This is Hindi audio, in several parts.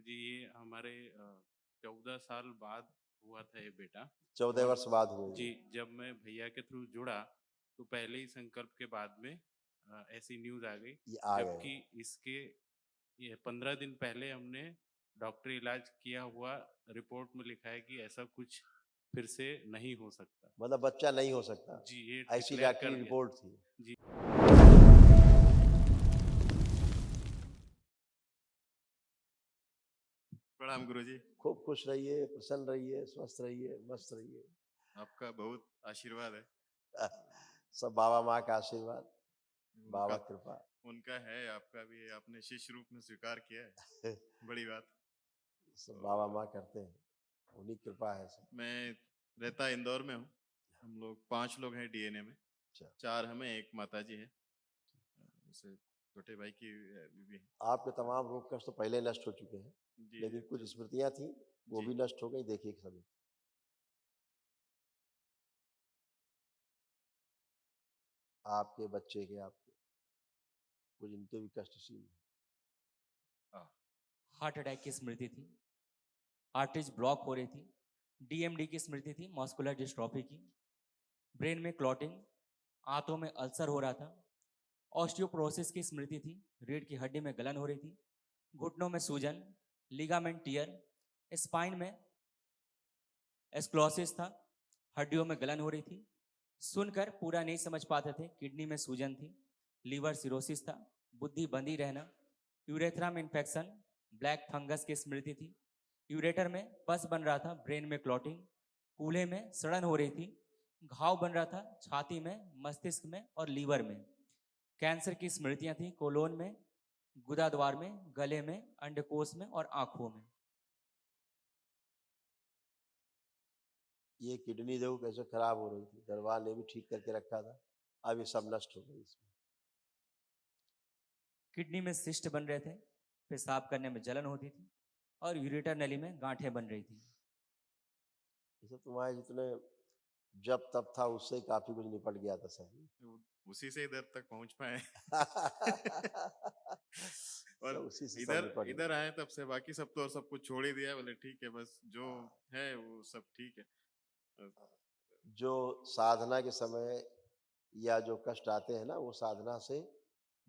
गुरुजी ये हमारे 14 साल बाद हुआ था ये बेटा। 14 वर्ष बाद हुए जी, ये। जब मैं भैया के थ्रू जुड़ा तो पहले ही संकल्प के बाद में ऐसी न्यूज़ आ गई। ये आ गए। जबकि इसके ये 15 दिन पहले हमने डॉक्टरी इलाज किया हुआ रिपोर्ट में लिखा है कि ऐसा कुछ फिर से नहीं हो सकता। मतलब बच्चा नहीं हो सकता, जी, ये ऐसी डिक्लेयर डॉक्टरी कर दिया। रिपोर्ट थी। जी। प्रणाम गुरुजी। खूब खुश रहिए, प्रसन्न रहिए, स्वस्थ रहिए, मस्त रहिए। आपका बहुत आशीर्वाद है। सब बाबा माँ का आशीर्वाद, बाबा उनका कृपा। उनका है, आपका भी है, आपने शिष्य रूप में स्वीकार किया है, बड़ी बात। सब तो बाबा माँ करते हैं, उन्हीं की कृपा है सब। मैं रहता इंदौर में हूँ। हम लोग 5 लोग हैं डीएनए में। अच्छा। 4 हमें, एक माताजी है। उसे छोटे भाई की बीवी है। आपके तमाम रोग कष्ट तो पहले नष्ट हो चुके हैं, जी लेकिन जी, कुछ स्मृतियाँ थी वो जी। भी नष्ट हो गई। देखिए सभी आपके बच्चे के, आपके कुछ इनके भी कष्टशील हैं। हार्ट अटैक की स्मृति थी, आर्टरीज ब्लॉक हो रही थी, डीएमडी की स्मृति थी, मस्कुलर डिस्ट्रॉफी की, ब्रेन में क्लॉटिंग, आंतों में अल्सर हो रहा था, ऑस्टियोपोरोसिस की स्मृति थी, रीढ़ की हड्डी में गलन हो रही थी, घुटनों में सूजन, लिगामेंट टियर, स्पाइन में एस्क्लोसिस था, हड्डियों में गलन हो रही थी, सुनकर पूरा नहीं समझ पाते थे, किडनी में सूजन थी, लीवर सिरोसिस था, बुद्धि बंदी रहना, यूरेथ्रा में इन्फेक्शन, ब्लैक फंगस की स्मृति थी, यूरेटर में पस बन रहा था, ब्रेन में क्लॉटिंग, कूल्हे में सड़न हो रही थी, घाव बन रहा था छाती में, मस्तिष्क में और लीवर में, कैंसर की स्मृतियां थी, कोलोन में, गुदाद्वार में, गले में, अंडकोश में और आंखों में। ये किडनी देखो कैसे खराब हो रही थी, दरबार ने भी ठीक करके रखा था, अब ये सब नष्ट हो गई इसमें। किडनी में सिस्ट बन रहे थे, पेशाब करने में जलन होती थी और यूरेटर नली में गांठें बन रही थी। ये सब तुम्हारे जितने जब तब था उससे ही काफी कुछ निपट गया था सर। उसी से इधर तक पहुंच पाए। और सब उसी से सब इधर निपट इधर गया। आए तब से बाकी सब तो और सब कुछ छोड़ ही दिया। बोले ठीक है, बस जो है वो सब ठीक है। जो साधना के समय या जो कष्ट आते हैं ना, वो साधना से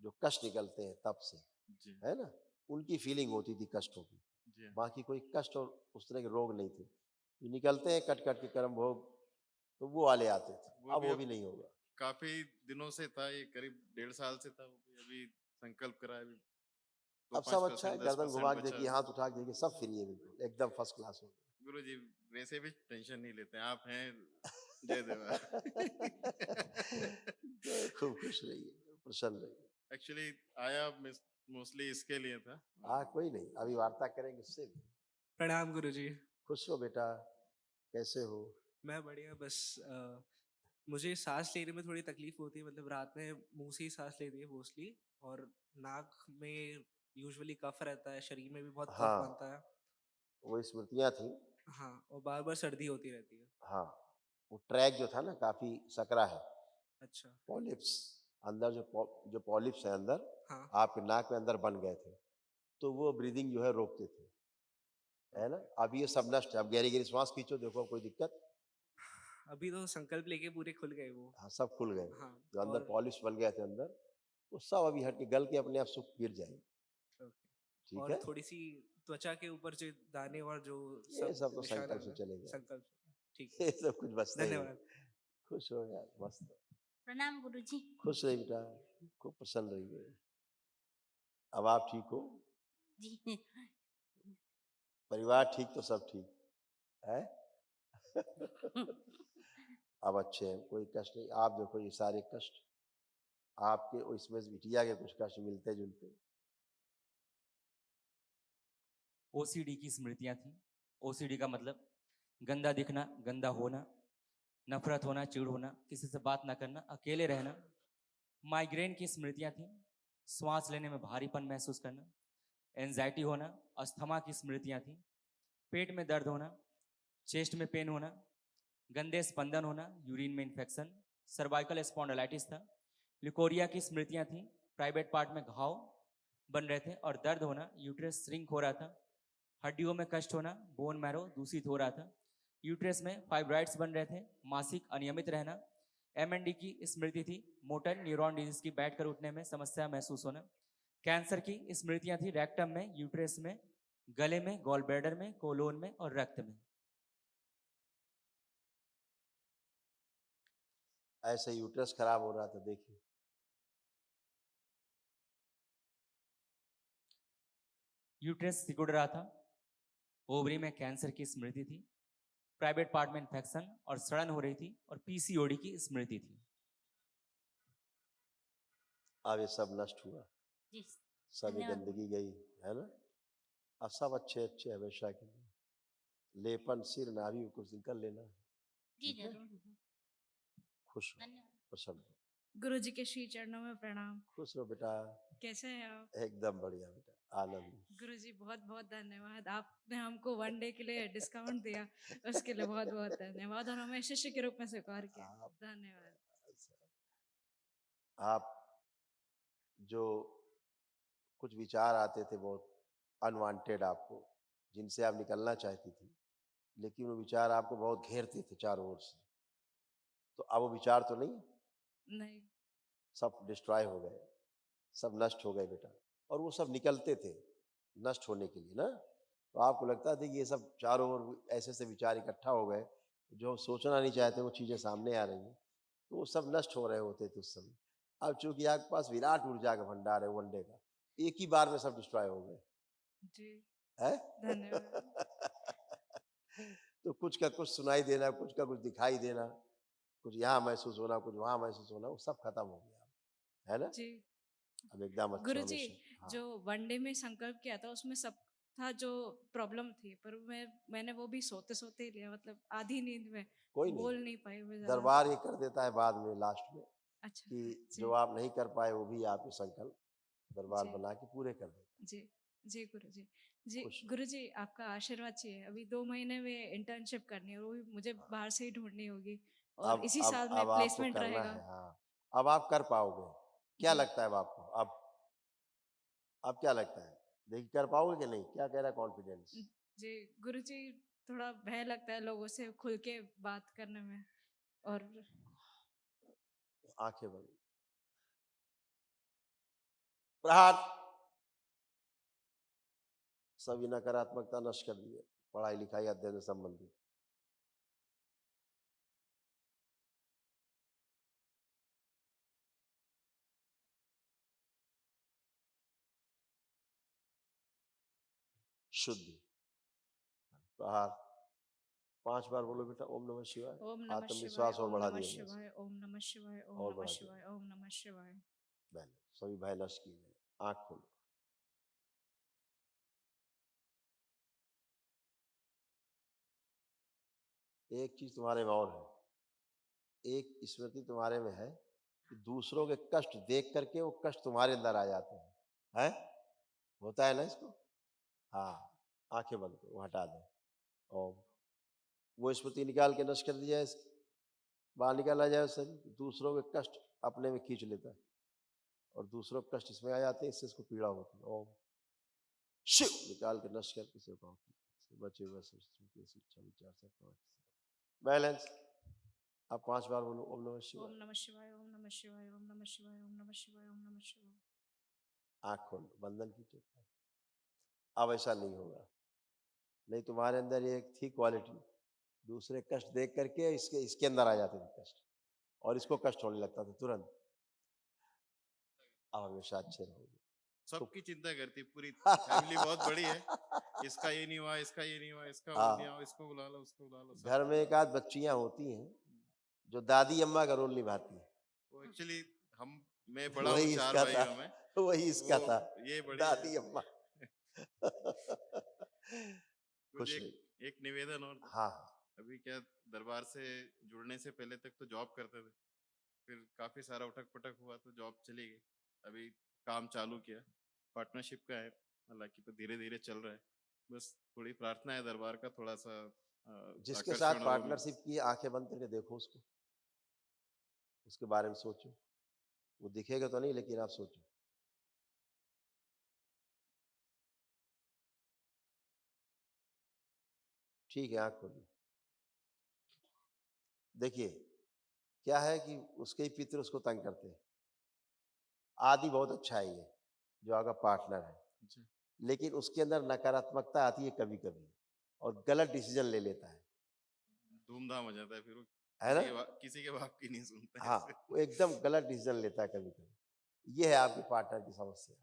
जो कष्ट निकलते हैं तब से, जी है ना, उनकी फीलिंग होती थी कष्टों की। जी। बाकी कोई कष्ट और उस तरह के रोग नहीं थे जो निकलते हैं कट कट के कर्म भोग, तो वो वाले आते थे। वो अब भी वो अब भी नहीं होगा। काफी दिनों से था, ये करीब 1.5 साल से था। वो भी अभी संकल्प करा है, अभी तो अब सब अच्छा है, 5% गर्दन घुमा 10% के बचा। देखिए, हाथ उठा के देखिए, सब फ्री है, बिल्कुल एकदम फर्स्ट क्लास हो गुरु जी वैसे भी टेंशन नहीं लेते हैं, आप हैं। जय देवा। गया। खूब खुश रहिए, प्रसन्न रहिए। एक्चुअली आया मोस्टली इसके लिए था। हाँ कोई नहीं, अभी वार्ता करेंगे इससे भी। प्रणाम गुरुजी। खुश हो बेटा, कैसे हो? मैं बढ़िया, बस मुझे सांस लेने में थोड़ी तकलीफ होती है, मतलब रात में मुंह से ही सांस लेती है मोस्टली, और नाक में यूजुअली कफ रहता है, शरीर में भी बहुत कफ हाँ, बनता है। वो स्मृतियाँ थी। हाँ, और बार बार सर्दी होती रहती है। हाँ, वो ट्रैक जो था ना काफी सकरा है। अच्छा। पॉलिप्स अंदर जो पॉलिप्स है अंदर, हाँ। आपके नाक में अंदर बन गए थे, तो वो ब्रीदिंग जो है रोकते थे, है ना। अब ये सब नष्ट है, अब गहरी गहरी श्वास खींचो, देखो कोई दिक्कत। अभी तो संकल्प लेके पूरे खुल गए वो। हाँ सब खुल गए, हाँ। जो अंदर और पॉलिप्स बन गए थे अंदर, वो सब अभी हट के गल के अपने आप सूख गिर जाएंगे। ओके। ठीक और है, थोड़ी सी त्वचा के ऊपर जो दाने और जो ये सब तो निशान संकल्प आ से रहा चले है, गए। संकल्प। ठीक ये है, सब कुछ बचता ही नहीं। धन्यवाद। खुश हो यार, मस्त प्रणाम गुरुजी। खुश रहिए बेटा, खूब प्रसन्न रहिए। अब आप ठीक हो, जी। परिवार ठीक, तो सब ठीक है। अब अच्छे हैं, कोई कष्ट नहीं। आप देखो ये सारे कष्ट आपके इसमें से बिटिया के कुछ कष्ट मिलते जुलते। ओसीडी की स्मृतियां थी। ओसीडी का मतलब गंदा दिखना, गंदा होना, नफरत होना, चिढ़ होना, किसी से बात ना करना, अकेले रहना। माइग्रेन की स्मृतियां थी। श्वास लेने में भारीपन महसूस करना, एंजाइटी होना, अस्थमा की स्मृतियां थी। पेट में दर्द होना, चेस्ट में पेन होना, गंदे स्पंदन होना, यूरिन में इन्फेक्शन, सर्वाइकल स्पॉन्डिलाइटिस था। लिकोरिया की स्मृतियां थी। प्राइवेट पार्ट में घाव बन रहे थे और दर्द होना, यूट्रस श्रिंक हो रहा था, हड्डियों में कष्ट होना, बोन मैरो दूषित हो रहा था, यूट्रस में फाइब्रॉइड्स बन रहे थे, मासिक अनियमित रहना, एमएनडी की स्मृति थी, मोटर न्यूरॉन डिजीज की बैठकर उठने में समस्या महसूस होना, कैंसर की स्मृतियां थी रेक्टम में, यूट्रस में, गले में, गॉल ब्लैडर में, कोलोन में और रक्त में। ऐसे यूट्रस खराब हो रहा था, देखिए। यूट्रस सिकुड़ रहा था, ओवरी में कैंसर की स्मृति थी, प्राइवेट पार्ट में इन्फेक्शन और सड़न हो रही थी और पीसीओडी की स्मृति थी। अब ये सब नष्ट हुआ, जी सब ये धन्यवाद। गंदगी गई, है ना। अब सब अच्छे अच्छे हमेशा के लिए। लेपन सिर नाभि में कुछ दिन कर लेना, जी ठीक है? जरूर। खुश हो, धन्यवाद। प्रसन्न हो। गुरुजी के श्री चरणों में प्रणाम। खुश रहो बेटा, कैसे हैं आप? एकदम बढ़िया बेटा, आनंद। गुरुजी बहुत बहुत धन्यवाद, आपने हमको 1 डे के लिए डिस्काउंट दिया, उसके लिए बहुत बहुत धन्यवाद और हमें शिष्य के रूप में स्वीकार किया। आप धन्यवाद। आप जो कुछ विचार आते थे बहुत अनवांटेड आपको, जिनसे आप निकलना चाहती थी, लेकिन वो विचार आपको बहुत घेरते थे चारों ओर से, तो अब वो विचार तो नहीं, नहीं, सब डिस्ट्रॉय हो गए, सब नष्ट हो गए बेटा। और वो सब निकलते थे नष्ट होने के लिए ना, तो आपको लगता था कि ये सब चारों ओर ऐसे ऐसे विचार इकट्ठा हो गए, जो हम सोचना नहीं चाहते वो चीज़ें सामने आ रही हैं, तो वो सब नष्ट हो रहे होते थे उस समय। अब चूंकि आपके पास विराट ऊर्जा का भंडार है वनडे का, एक ही बार में सब डिस्ट्रॉय हो गए, जी है? धन्यवाद। तो कुछ का कुछ सुनाई देना, कुछ का कुछ दिखाई देना, कुछ यहाँ महसूस होना, कुछ वहाँ महसूस होना, वो सब खत्म हो गया, है ना। जी अब एकदम अच्छा गुरुजी, हमेशा, हाँ। जो 1 डे में संकल्प किया था उसमें सब था जो प्रॉब्लम थी, पर मैंने वो भी सोते सोते ही लिया, मतलब आधी नींद में कोई नहीं, बोल नहीं पाई मैं ज्यादा। दरबार ये कर देता है बाद में लास्ट में, अच्छा कि जी जो आप नहीं कर पाए वो भी आपके संकल्प दरबार जी बना के पूरे कर देता जी जी गुरुजी। जी खुश रहो। गुरुजी, आपका आशीर्वाद चाहिए। अभी 2 महीने में इंटर्नशिप करनी है और वो भी मुझे बाहर से ही ढूंढनी होगी है। और इसी साल में अब आपको प्लेसमेंट करना रहेगा। है, हाँ। अब आप कर पाओगे, क्या जी लगता है अब आपको? अब क्या लगता है, देखिए कर पाओगे कि नहीं, क्या कह रहा है कॉन्फिडेंस? जी गुरुजी, थोड़ा भय लगता है लोगों से खुल के बात करने में और आंखें बंद, प्रहार, सभी नकारात्मकता नष्ट कर दिए, पढ़ाई लिखाई अध्ययन से संबंधित। शुद्धि, प्रहार 5 बार बोलो बेटा, ओम नमः शिवाय। ओम नमः शिवाय, आत्मविश्वास और ओम बढ़ा नमः दिया शिवाय, ओम नमः शिवाय, ओम और नमः बढ़ा शिवाय, दिया। ओम नमः शिवाय। बहन सभी भय नष्ट किए जाए, आंख खोलो। एक चीज तुम्हारे में और है, एक स्मृति तुम्हारे में है कि दूसरों के कष्ट देख करके वो कष्ट तुम्हारे अंदर आ जाते हैं, होता है ना इसको। हाँ, आंखें बंद करो, वो हटा दे। ओम, वो स्मृति निकाल के नष्ट कर दिया, बाहर निकाला जाए शरीर, दूसरों के कष्ट अपने में खींच लेता है और दूसरों के कष्ट इसमें आ जाते हैं, इससे इसको पीड़ा होती है। ओम शिव निकाल के नष्ट करके से बचे हुए शिक्षा विचार से बैलेंस। अब 5 बार बोलो, ओम नमः शिवाय। ओम नमः शिवाय, ओम नमः शिवाय, ओम नमः शिवाय, ओम नमः शिवाय, ओम नमः शिवाय। आंख खोलो, बंधन कीजिए। अब ऐसा नहीं होगा, नहीं तुम्हारे अंदर ये एक थी क्वालिटी, दूसरे कष्ट देख करके इसके अंदर आ जाते थे कष्ट, और इसको कष्ट होने लगता था तुरंत। अब हमेशा अच्छे रहोगे। सबकी चिंता करती है, पूरी फैमिली बहुत बड़ी है, इसका ये नहीं हुआ, इसका ये नहीं हुआ, इसका वो हाँ। नहीं हुआ, इसको बुला लो, उसको बुला लो। घर में एक आध बच्चियां होती हैं जो दादी अम्मा का रोल निभाती हैं, वो एक्चुअली मैं बड़ा हूँ वही 4 इसका था, भाइयों में, वही इसका वो था, ये बड़ी दादी है। अम्मा। कुछ खुश एक रहिए। एक निवेदन और था। हाँ, अभी क्या, दरबार से जुड़ने से पहले तक तो जॉब करते थे, फिर काफी सारा उठक पटक हुआ तो जॉब चली गई, अभी काम चालू किया, पार्टनरशिप का है, हालांकि तो धीरे धीरे चल रहा है। बस थोड़ी प्रार्थना है दरबार का, थोड़ा सा जिसके आकर्षण साथ और वो पार्टनरशिप की, आंखें बंद करके देखो उसको, उसके बारे में सोचो, वो दिखेगा तो नहीं लेकिन आप सोचो। ठीक है, आँख खोलिए। देखिए, क्या है कि उसके ही पितृ उसको तंग करते हैं। आदि बहुत अच्छा है ये, जो आपका पार्टनर है। जी। लेकिन उसके अंदर नकारात्मकता आती है कभी-कभी और गलत डिसीज़न ले लेता है धूम-धाम हो जाता है फिर वो ना? किसी के बाप की नहीं सुनता है हाँ, ऐसे। वो एकदम गलत डिसीज़न लेता है कभी-कभी। ये है आपके पार्टनर की समस्या।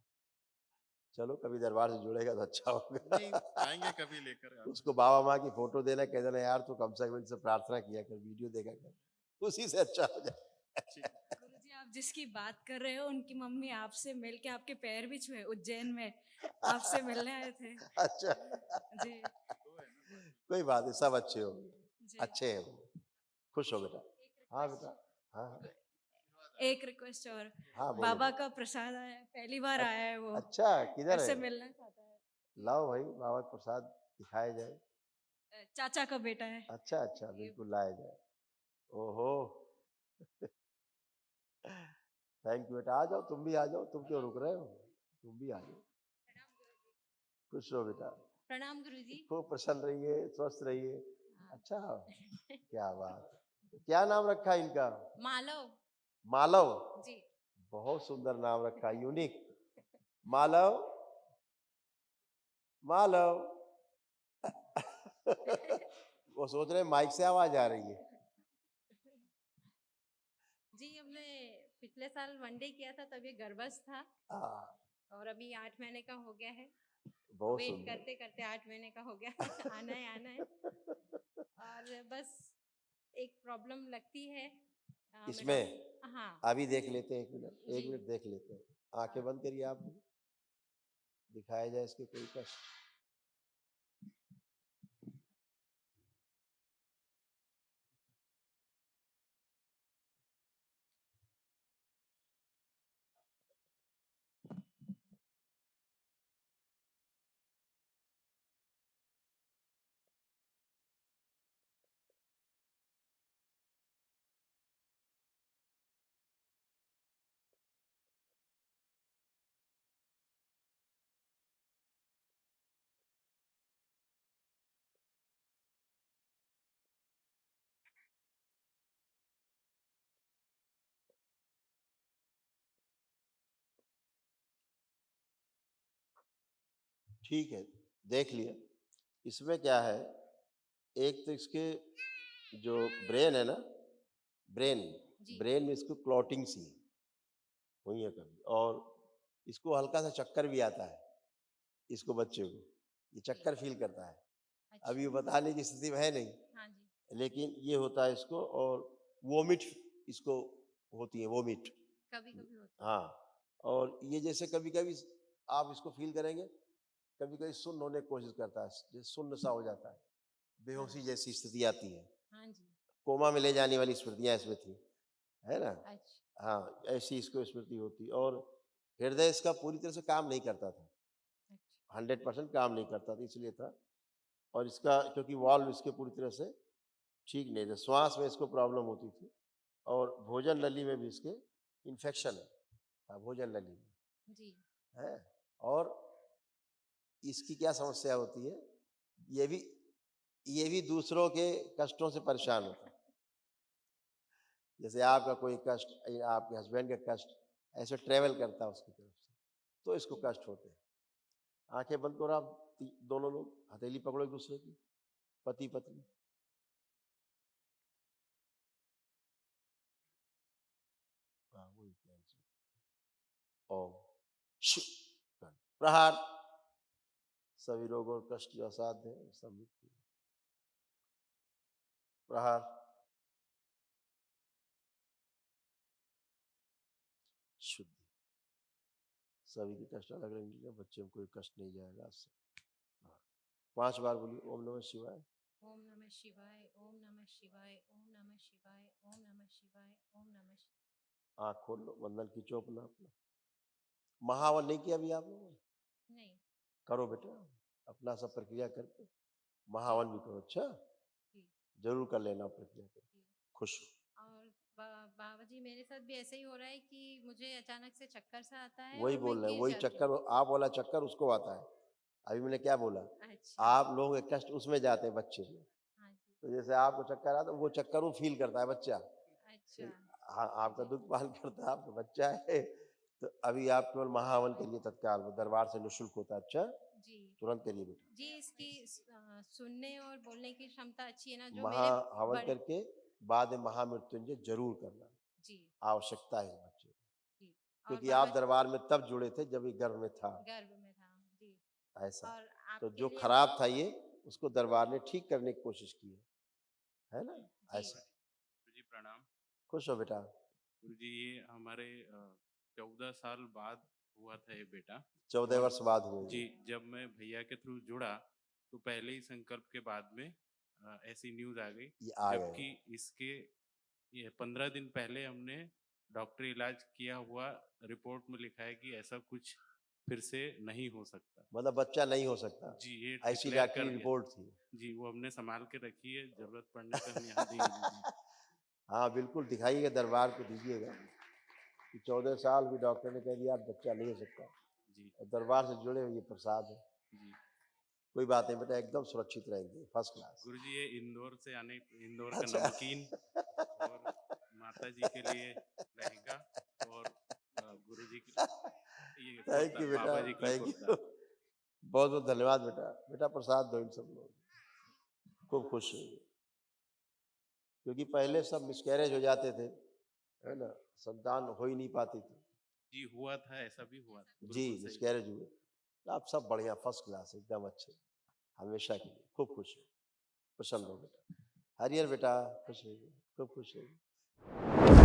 चलो कभी दरबार से जुड़ेगा तो अच्छा होगा। नहीं, आएँगे कभी लेकर आप। उसको बाबा माँ की फोटो देना, कह देना यार तू कम से कम इनसे प्रार्थना किया कर, वीडियो देखा कर, उसी से अच्छा हो जाए। ठीक है। गुरुजी आप जिसकी बात कर रहे हो उनकी मम्मी आपसे मिल के आपके पैर भी छुए उज्जैन में, आपसे मिलने आए थे। अच्छा, जी कोई बात नहीं, सब अच्छे होंगे, जी। अच्छे हैं वो, खुश हो बेटा। हाँ बेटा, हाँ हाँ एक रिक्वेस्ट और, हाँ, बोलो बाबा बेटा। का प्रसाद आया है, पहली बार अ- आया है वो, अच्छा, किधर ऐसे है? मिलना चाहता है। लाओ भाई, बाबा का प्रसाद दिखाया जाए। चाचा का बेटा है। अच्छा अच्छा, ये बिल्कुल लाया जाए। ओहो, थैंक यू बेटा, आ जाओ, तुम भी आ जाओ, तुम क्यों रुक रहे हो? तुम भी आ जाओ, खुश रहो बेटा, प्रणाम गुरुजी। खूब प्रसन्न रहिए, स्वस्थ रहिए। अच्छा, क्या बात है। क्या नाम रखा है इनका? मालव मालव। जी। बहुत सुंदर नाम रखा, यूनिक। मालव, मालव। वो सोच रहे माइक से आवाज आ रही है। जी हमने पिछले साल वनडे किया था तब ये गर्भस्थ था हाँ, और अभी 8 महीने का हो गया है। बहुत वेट सुंदर। करते करते 8 महीने का हो गया। आना है और बस एक प्रॉब्लम लगती है। मैं इसमें हाँ अभी देख लेते हैं, एक जी। मिनट देख लेते हैं। आंखें बंद करिए आप भी, दिखाया जाए इसके कोई कष्ट। ठीक है, देख लिया। इसमें क्या है, एक तो इसके जो ब्रेन है ना, ब्रेन, जी ब्रेन में इसको क्लॉटिंग सी हुई है कभी, और इसको हल्का सा चक्कर भी आता है, इसको बच्चे को ये चक्कर फील करता है। अच्छा अभी वो बताने की स्थिति में है नहीं, हाँ जी लेकिन ये होता है इसको। और वोमिट इसको होती है, वोमिट। कभी कभी होता हाँ, और ये जैसे कभी कभी आप इसको फील करेंगे, कभी कभी सुन्न होने की कोशिश करता है, जैसे सुन्न सा हो जाता है, बेहोशी जैसी स्थिति आती है, हाँ जी कोमा में ले जाने वाली स्मृतियां इसमें थी, है ना? अच्छा हाँ, ऐसी इसको स्मृति होती। और हृदय इसका पूरी तरह से काम नहीं करता था, अच्छा 100% काम नहीं करता था, इसलिए था। और इसका क्योंकि वाल्व इसके पूरी तरह से ठीक नहीं थे, श्वास में इसको प्रॉब्लम होती थी, और भोजन नली में भी इसके इन्फेक्शन था, भोजन नली में जी है। और इसकी क्या समस्या होती है, ये भी ये भी दूसरों के कष्टों से परेशान होता है। जैसे आपका कोई कष्ट या आपके हस्बैंड का कष्ट ऐसे ट्रेवल करता है उसकी तरफ से, तो इसको कष्ट होते हैं। आंखें बंद करो आप, दोनों लोग हथेली पकड़ो एक दूसरे की, पति पत्नी। हाँ, वही प्लान से। ओम शु प्रहार, सभी रोग और कष्ट जो असाध्य है सब मिट। प्रहार, शुद्धि, सभी के कष्ट अलग अलग मिलेंगे, बच्चे में कोई कष्ट नहीं जाएगा आज से। हाँ, 5 बार बोलिए ओम नमः शिवाय। ओम नमः शिवाय ओम नमः शिवाय ओम नमः शिवाय ओम नमः शिवाय ओम नमः शिवाय। आँख खोल लो, वंदन खींचो अपना अपना। महावन नहीं किया अभी आप लोगों ने? नहीं करो बेटा, अपना सब प्रक्रिया करके जी महावन भी करो। अच्छा, जी जरूर कर लेना प्रक्रिया करके, जी खुश हो। और बाबा जी मेरे साथ भी ऐसा ही हो रहा है कि मुझे अचानक से चक्कर सा आता है वही और मैं बोल रहे हैं, गिर वही जाती हूँ। चक्कर, आप वाला चक्कर उसको आता है। अभी मैंने क्या बोला, अच्छा आप लोगों के कष्ट उसमें जाते हैं बच्चे में। हाँ जी तो जैसे आपको चक्कर आता है वो चक्कर वो फील करता है बच्चा। अच्छा हाँ, आपका दुख पाल करता है, आपका बच्चा है। तो अभी आप केवल महाहवन के लिए तत्काल वो दरबार से निःशुल्क होता है। अच्छा, जी तुरंत करिए बेटा। जी इसकी सुनने और बोलने की क्षमता अच्छी है ना जो मेरे महाहवन बड़े करके बाद में महामृत्युंजय जरूर करना, जी आवश्यकता है इस बच्चे को। जी और क्योंकि बाबा आप दरबार में तब जुड़े थे जब ये गर्भ में था, गर्भ में था जी ऐसा। और तो आपके जो लिए खराब था ये उसको दरबार ने ठीक करने की कोशिश की है ना, जी ऐसा। गुरुजी प्रणाम। खुश हो बेटा। गुरुजी ये हमारे 14 साल बाद हुआ था ये बेटा। 14 और वर्ष बाद हुए जी ये। जब मैं भैया के थ्रू जुड़ा तो पहले ही संकल्प के बाद में ऐसी न्यूज आ गई, ये आ गए। जबकि इसके ये 15 दिन पहले हमने डॉक्टरी इलाज किया हुआ रिपोर्ट में लिखा है कि ऐसा कुछ फिर से नहीं हो सकता। मतलब बच्चा नहीं हो सकता, जी ये ऐसी डिक्लेयर डॉक्टरी कर दिया। रिपोर्ट थी। जी वो हमने संभाल के रखी है, जरूरत पड़ने पे हम यहाँ देंगे जी। हाँ बिल्कुल दिखाइएगा, दरबार को दीजिएगा कि 14 साल भी डॉक्टर ने कह दिया आप बच्चा नहीं हो सकता, जी और दरबार से जुड़े हुए ये प्रसाद है। जी कोई बात नहीं बेटा, एकदम सुरक्षित रहेंगे, फर्स्ट क्लास। गुरुजी ये इंदौर से आने, इंदौर का अच्छा नमकीन और माता जी के लिए लहंगा और गुरुजी के ये थैंक कुर्ता, यू बेटा, बाबा जी के लिए थैंक कुर्ता। यू। बहुत बहुत धन्यवाद बेटा। बेटा प्रसाद दो इन सब लोग, खूब खुश होइए। क्योंकि पहले सब मिसकैरेज हो जाते थे, है ना, संतान हो ही नहीं पाती थी। जी हुआ था, ऐसा भी हुआ था, जी बिल्कुल सही। मिसकैरेज हुए। आप सब बढ़िया, फर्स्ट क्लास, एकदम अच्छे, हमेशा के लिए खूब खुश हो, प्रसन्न हो बेटा। हरियर बेटा, खुश रहिए, खूब खुश रहिए।